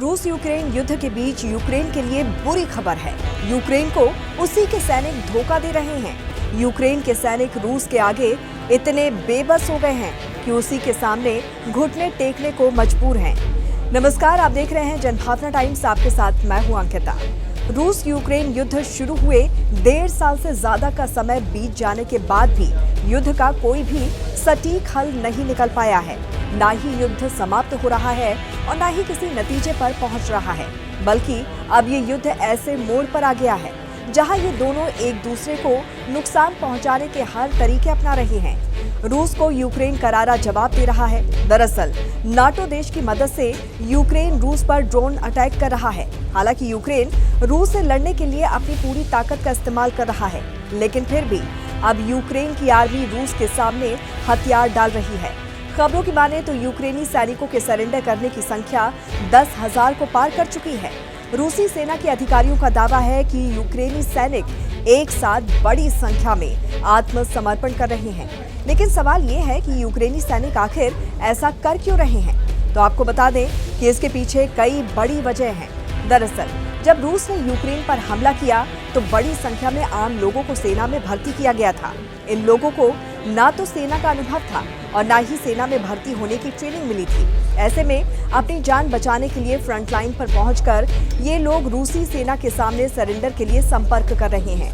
रूस यूक्रेन युद्ध के बीच यूक्रेन के लिए बुरी खबर है। यूक्रेन को उसी के सैनिक धोखा दे रहे हैं। यूक्रेन के सैनिक रूस के आगे इतने बेबस हो गए हैं कि उसी के सामने घुटने टेकने को मजबूर हैं। नमस्कार, आप देख रहे हैं जनभावना टाइम्स। आपके साथ मैं हूं अंकिता। रूस यूक्रेन युद्ध शुरू हुए 1.5 साल से ज्यादा का समय बीत जाने के बाद भी युद्ध का कोई भी सटीक हल नहीं निकल पाया है। ना ही युद्ध समाप्त हो रहा है और ना ही किसी नतीजे पर पहुंच रहा है, बल्कि अब ये युद्ध ऐसे मोड़ पर आ गया है जहां ये दोनों एक दूसरे को नुकसान पहुंचाने के हर तरीके अपना रहे हैं। रूस को यूक्रेन करारा जवाब दे रहा है। दरअसल नाटो देश की मदद से यूक्रेन रूस पर ड्रोन अटैक कर रहा है। हालांकि यूक्रेन रूस से लड़ने के लिए अपनी पूरी ताकत का इस्तेमाल कर रहा है, लेकिन फिर भी अब यूक्रेन की आर्मी रूस के सामने हथियार डाल रही है। खबरों की माने तो यूक्रेनी सैनिकों के सरेंडर करने की संख्या 10,000 को पार कर चुकी है। रूसी सेना के अधिकारियों का दावा है कि यूक्रेनी सैनिक एक साथ बड़ी संख्या में आत्मसमर्पण कर रहे हैं। लेकिन सवाल ये है कि यूक्रेनी सैनिक आखिर ऐसा कर क्यों रहे हैं? तो आपको बता दें कि इसके पीछे कई बड़ी वजह हैं। दरअसल जब रूस ने यूक्रेन पर हमला किया तो बड़ी संख्या में आम लोगों को सेना में भर्ती किया गया था। इन लोगों को ना तो सेना का अनुभव था और ना ही सेना में भर्ती होने की ट्रेनिंग मिली थी। ऐसे में अपनी जान बचाने के लिए फ्रंट लाइन पर पहुंचकर ये लोग रूसी सेना के सामने सरेंडर के लिए संपर्क कर रहे हैं।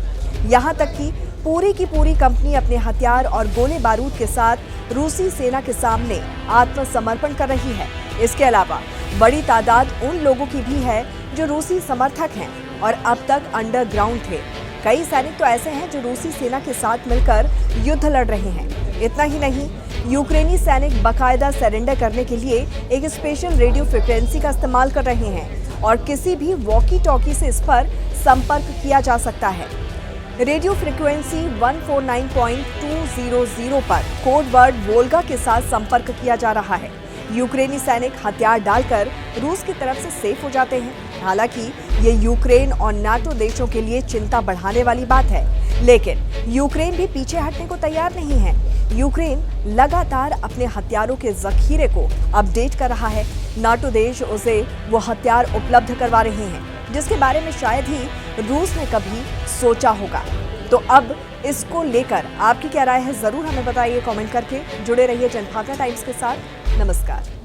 यहाँ तक कि पूरी की पूरी कंपनी अपने हथियार और गोले बारूद के साथ रूसी सेना के सामने आत्मसमर्पण कर रही है। इसके अलावा बड़ी तादाद उन लोगों की भी है जो रूसी समर्थक हैं और अब तक अंडरग्राउंड थे। कई सैनिक तो ऐसे हैं जो रूसी सेना के साथ मिलकर युद्ध लड़ रहे हैं। इतना ही नहीं, यूक्रेनी सैनिक बाकायदा सरेंडर करने के लिए एक स्पेशल रेडियो फ्रिक्वेंसी का इस्तेमाल कर रहे हैं और किसी भी वॉकी टॉकी से इस पर संपर्क किया जा सकता है। रेडियो फ्रिक्वेंसी 149.200 पर कोड वर्ड वोल्गा के साथ संपर्क किया जा रहा है। यूक्रेनी सैनिक हथियार डालकर रूस की तरफ से सेफ हो जाते हैं। हालांकि ये यूक्रेन और नाटो देशों के लिए चिंता बढ़ाने वाली बात है, लेकिन यूक्रेन भी पीछे हटने को तैयार नहीं है। यूक्रेन लगातार अपने हथियारों के जखीरे को अपडेट कर रहा है। नाटो देश उसे वो हथियार उपलब्ध करवा रहे हैं जिसके बारे में शायद ही रूस ने कभी सोचा होगा। तो अब इसको लेकर आपकी क्या राय है, जरूर हमें बताइए कमेंट करके। जुड़े रहिए जनभावना टाइम्स के साथ। नमस्कार।